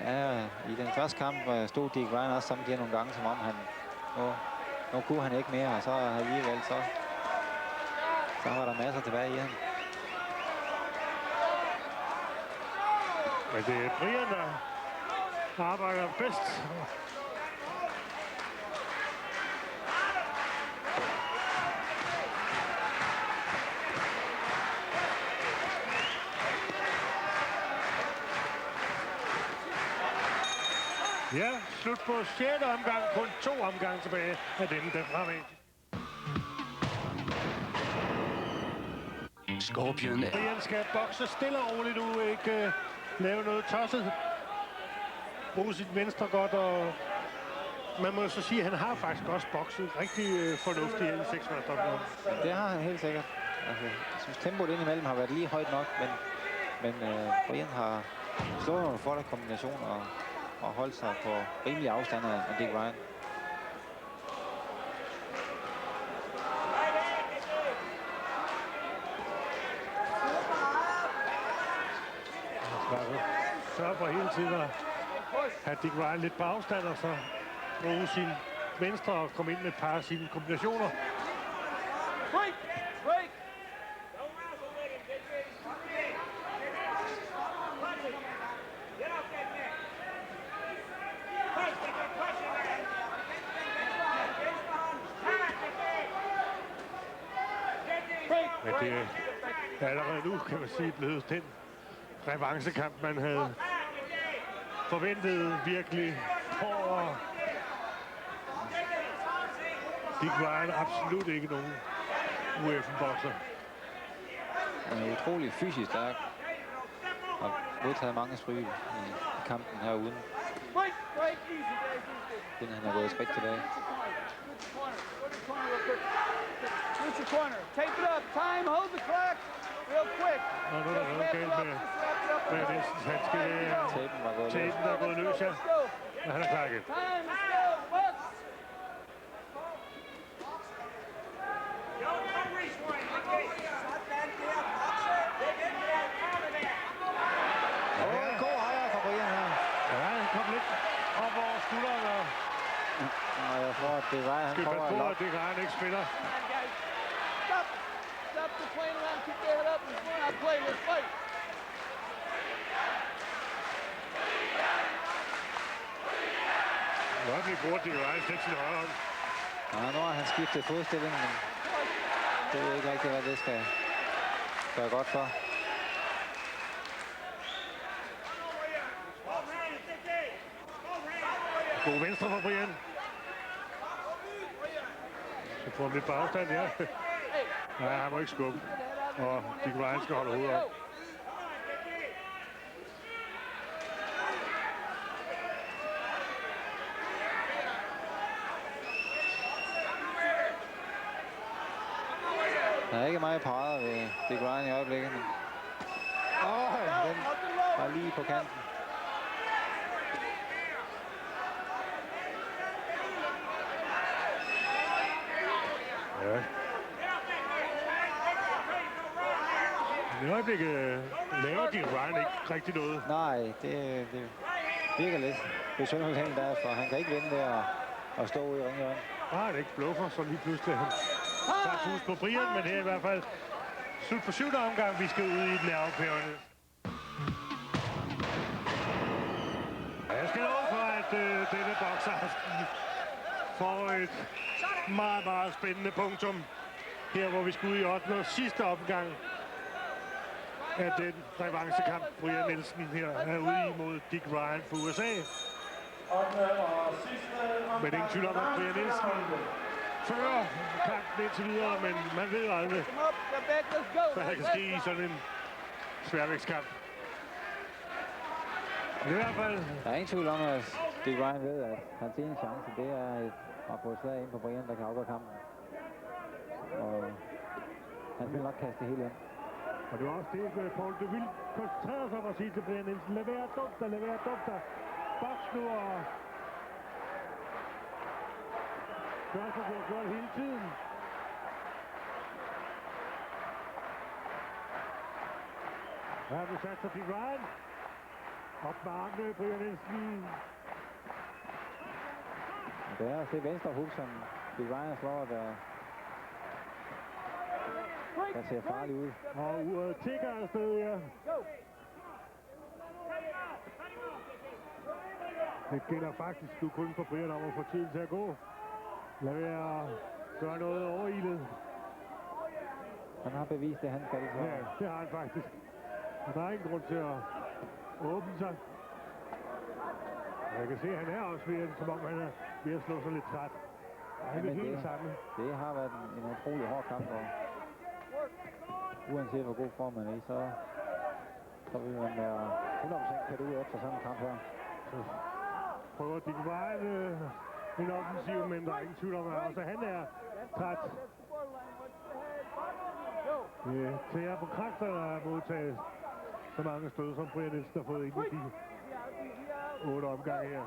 Ja, i den første kamp stod Dick Ryan også samtidig nogle gange, som om han... Nu kunne han ikke mere, og så alligevel så var der masser tilbage i ham. Men det er Brian, der arbejder bedst. Ja, slut på 6. omgang, kun 2 omgange tilbage af dem der fremad. Scorpion. Brian skal bokse stille og roligt nu, ikke lave noget tosset. Bruge sit venstre godt, og man må jo så sige, at han har faktisk også bokset rigtig fornuftigt i 6 mandsdommen. Det har han helt sikkert. Altså, jeg synes, tempoet indimellem har været lige højt nok, men Brian har slået nogle flotte kombinationer og holdt sig på rimelig afstand af Dick Ryan. Sørger for hele tiden at have Dick Ryan lidt på afstand, og så bruge sin venstre og komme ind med et par af sine kombinationer. Men det er allerede nu, kan man sige, blevet den revanchekamp, man havde forventet virkelig over. Dick Ryan absolut ikke nogen UFC-bokser. Han er utrolig fysisk stærk. Har modtaget mange stryg i kampen her uden. Inden han er gået et skridt tilbage. Corner. Go to the corner real quick. Switch your corner. Tape it up. Time. Hold the clock. Real quick. Og nu er der noget galt med Nielsens handske. Tapen er gået løs, ja. Men han er klar igen. Time. Let's go. Bucks. Og en god højre for Brian her. Ja, han kom lidt op over skulderen og Og jeg tror, at det var, han skal kommer passe i på, lok. at det han ikke spiller. Stop. Stop the playing around. Keep your head up. We're not playing. Let's fight. Godt, vi bruger det Ryan lidt sin højre hånd. Ja, nu har han skiftet fodstilling, men det ved jeg ikke rigtig, hvad det skal gøre godt for. God venstre for Brian. Så får han lidt på afstand, ja. Nej, han må ikke skubbe. Og Dick Ryan skal holde hovedet op. Der er ikke meget parret ved Dick Ryan i øjeblikket, men den var lige på kanten. Ja. I øjeblikket laver Dick Ryan ikke rigtig noget. Nej, det virker lidt besynderligt hen der, for han kan ikke vinde der og stå ude i ringen. Nej, det er ikke bluffer, så lige pludselig der er pus på Brian, men her i hvert fald slut på 7. omgang, vi skal ud i den nerveperiode. Jeg skal love for, at denne bokseaften får et meget, meget spændende punktum. Her, hvor vi skal ud i 8. og sidste omgang af den revanchekamp, Brian Nielsen her er ude imod Dick Ryan for USA. Men ingen tvivl om, at Brian Nielsen fører kampen indtil videre, men man ved aldrig, hvad der kan ske i sådan en sværvægtskamp. I hvert fald... Der er ingen tvivl om, at Dick Ryan ved, at hans ene chance, det er at få et slag ind på Brian, der kan afgøre kampen. Og han vil nok kaste det hele ind. Og det var også det, Paul Deville koncentrerede sig om at sige til Brian Nielsen. Lad være dumt dig, lad være dumt dig. Boks nu og... gør, som du har gjort hele tiden. Her er du sat for Dick Ryan. Op med armene, Brian Nielsen. Det er at se venstre hook, som Dick Ryan slår, der ser farligt ud. Og uret tigger afsted, ja. Det gælder faktisk nu kun for Brian om at få tiden til at gå. Lad være at gøre noget overilet. Han har bevist det, han skal. Ja, det har han faktisk. Og der er ingen grund til at åbne sig. Jeg kan se, at han er også ved, som om han er ved at slå sig lidt træt. Han er helt sammen. Det har været en utrolig hård kamp, og uanset hvor god form man er i, så vil man være 100% kørt ud efter sådan en kamp her. Så prøver Dick Ryan en offensiv, men der er ingen tvivl om, at også han er træt. Det tager på kræfterne at modtage så mange stød, som Brian Nielsen har fået ind i de 8 omgange her.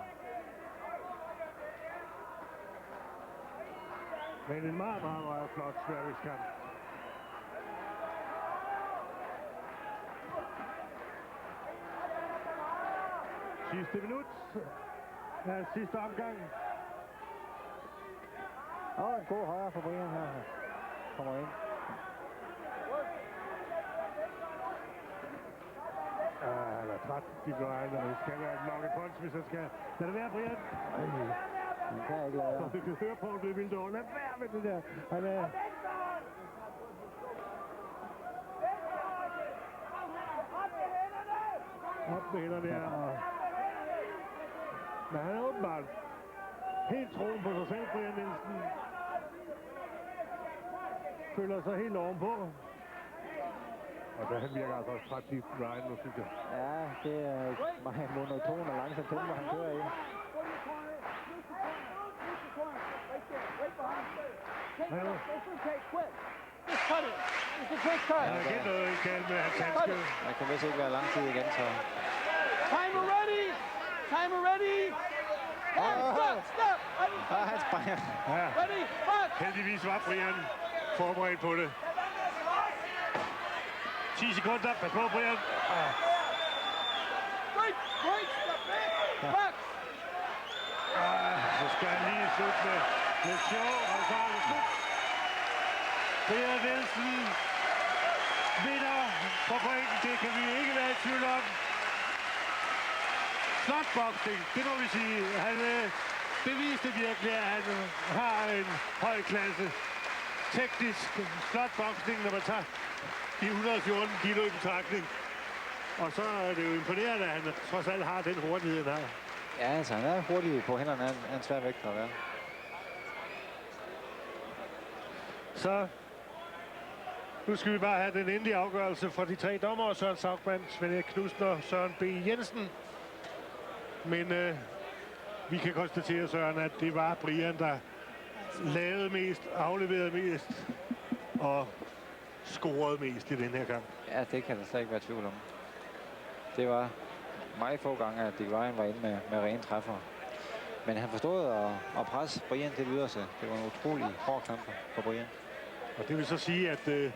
Men en meget, meget, meget flot sværvægtskamp. Sidste minut af sidste omgang. Og en god højre for Brian her. Kommer ind. Han er træt, Dick Ryan, og det skal være et locket punch, hvis han skal. Lad det være, Brian. Han kan ikke lade. Som du kan høre på, det vil dog. Lad være med det der. Han er... Op med hænderne her. Men han er åbenbart helt troen på sig selv, Brian Nielsen. Føler sig helt ovenpå. Og der han virker altså også træt, Dick Ryan, nu synes jeg. Ja, det er meget monoton og langsomt tempo, han kører i. Just cut it. It's a quick cut. Der er igen noget galt med hans handske. Der kan vist ikke være lang tid igen, så... Timer ready! Timer ready! Stop! Han springer. Ja. Ready, fuck! Heldigvis var Brian forberedt på det. 10 sekunder. Pas på, Brian. Break! Stop back! Fuck! Så skal han lige slutte med lidt show, og så er det slut. Brian Nielsen vinder på pointen. Det kan vi ikke være i tvivl om. Flot boxing, det må vi sige. Han beviste virkelig, at han har en høj klasse. Teknisk flot boxing, når man tager de 114 kilo i betragtning. Og så er det jo imponerende, at han trods alt har den hurtighed, han har. Ja, altså han er hurtig på hænderne. Han er en svær vægter at være. Så nu skal vi bare have den endelige afgørelse fra de 3 dommere. Søren Saugmann, Svend Erik Knudsen og Søren B. Jensen. Men vi kan konstatere, Søren, at det var Brian, der lavede mest, afleverede mest og scorede mest i den her kamp. Ja, det kan der slet ikke være tvivl om. Det var meget få gange, at Dick Ryan var inde med rene træffer. Men han forstod at presse Brian til det yderste. Det var en utrolig hård kamp for Brian. Og det vil så sige, at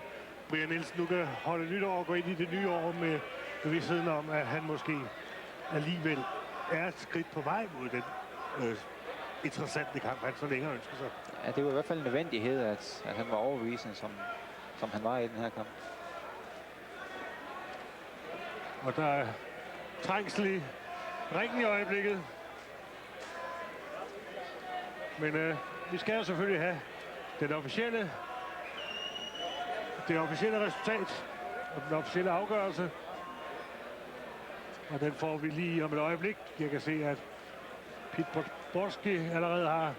Brian Nielsen nu kan holde nytår og gå ind i det nye år med bevidstheden om, at han måske alligevel er et skridt på vej mod den interessante kamp, han så længere ønsker sig. Ja, det var i hvert fald en nødvendighed, at han var overbevisende, som han var i den her kamp. Og der er trængsel i ringen i øjeblikket. Men vi skal jo selvfølgelig have det officielle resultat og den officielle afgørelse. Og den får vi lige om et øjeblik. Jeg kan se, at Pete Borski allerede har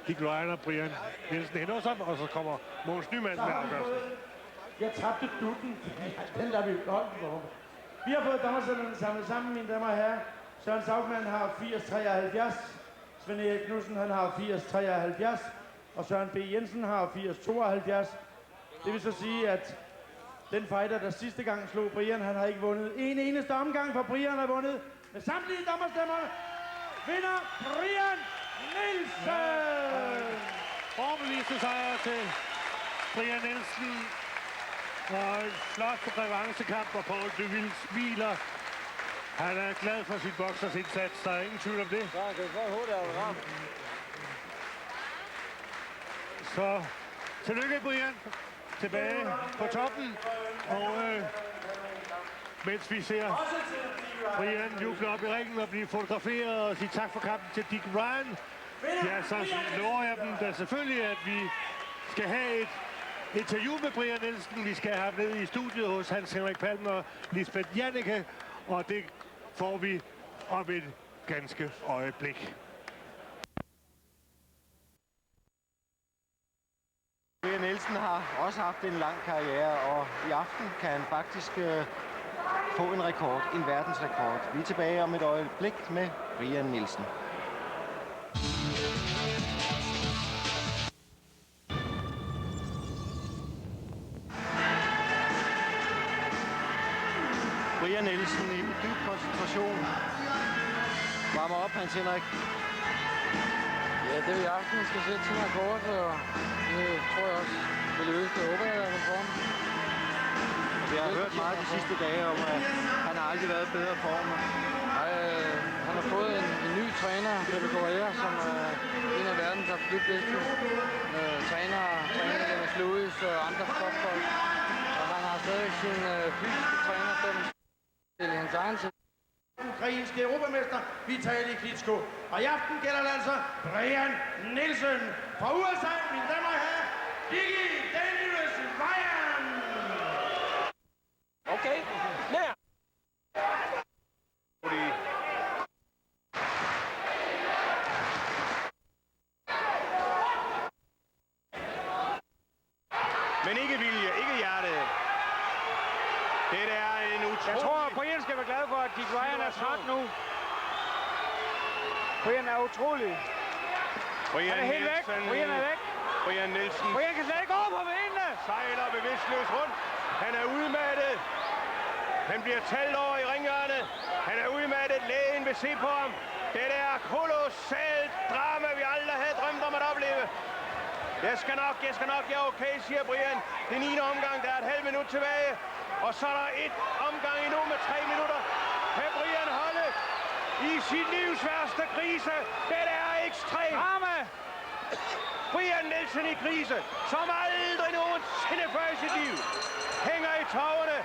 Dick Ryan og Brian Nielsen hen hos ham, og så kommer Mogens Nyman med afgørelsen. Jeg tabte dutten, den lader vi godt på. Vi har fået dommercellerne samlet sammen, mine damer og herrer. Søren Saugmann har 80-73. Svend Erik Knudsen, han har 80-73. Og Søren B. Jensen har 80-72. Det vil så sige, at den fighter, der sidste gang slog Brian, han har ikke vundet en eneste omgang, for Brian har vundet med samtlige dommerstemmer. Vinder Brian Nielsen! Overbeviste sejr til Brian Nielsen. Og en flot revanchekamp, og Paul Deville smiler. Han er glad for sin boksers indsats, der er ingen tvivl om det. Så tillykke, Brian. Tilbage på toppen. Og mens vi ser Brian juble op i ringen og blive fotograferet og sige tak for kampen til Dick Ryan, ja, så lover jeg dem da selvfølgelig, at vi skal have et interview med Brian Nielsen. Vi skal have ham ned i studiet hos Hans Henrik Palm og Lisbeth Janneke, og det får vi om et ganske øjeblik. Brian Nielsen har også haft en lang karriere, og i aften kan han faktisk få en rekord, en verdensrekord. Vi er tilbage om et øjeblik med Brian Nielsen. Brian Nielsen i dyb koncentration. Varmer op, Hans Henrik. Ja, det er i aften, vi skal sætte sin rekord, og det tror jeg også vil løse. Det håber jeg, at form. Vi har hørt meget de sidste dage om, at han har aldrig været i bedre form. Nej, han har fået en ny træner, Pepe Correa, som er en af verdens absolut bedste træner Dennis Lewis og andre stoffolk. Og han har stadig sin fysiske træner, til hans egen tid. Ukrainske europamester Vitali Klitschko. Og i aften gælder det altså Brian Nielsen fra USA, mine damer og herrer. Dicky Daniels Ryan. Okay, now. Men ikke vilje, ikke hjerte. Det er en utrolig... Jeg tror, at Brian skal være glad for, at Dick Ryan er træt nu. Brian er utrolig. Brian Han er helt væk. Brian er væk. Brian Nielsen. Brian kan slet ikke over på benene. Sejler bevidstløs rundt. Han er udmattet. Han bliver talt over i ringhjørnet. Han er udmattet. Lægen vil se på ham. Det er kolossalt drama, vi aldrig havde drømt om at opleve. Jeg skal nok, jeg er okay, siger Brian. Det er 9. omgang, der er et halvt minut tilbage. Og så er der et omgang endnu med 3 minutter. Kan Brian holde i sit livs værste krise? Det er ekstremt. Drama! Brian Nielsen i krise, som aldrig nogensinde før i sit liv. Hænger i tårerne.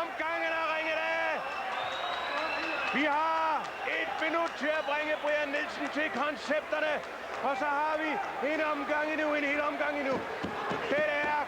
Omgangen er ringet af. Vi har 1 minut til at bringe Brian Nielsen til koncepterne. Og så har vi en omgang endnu, en hel omgang endnu. Det er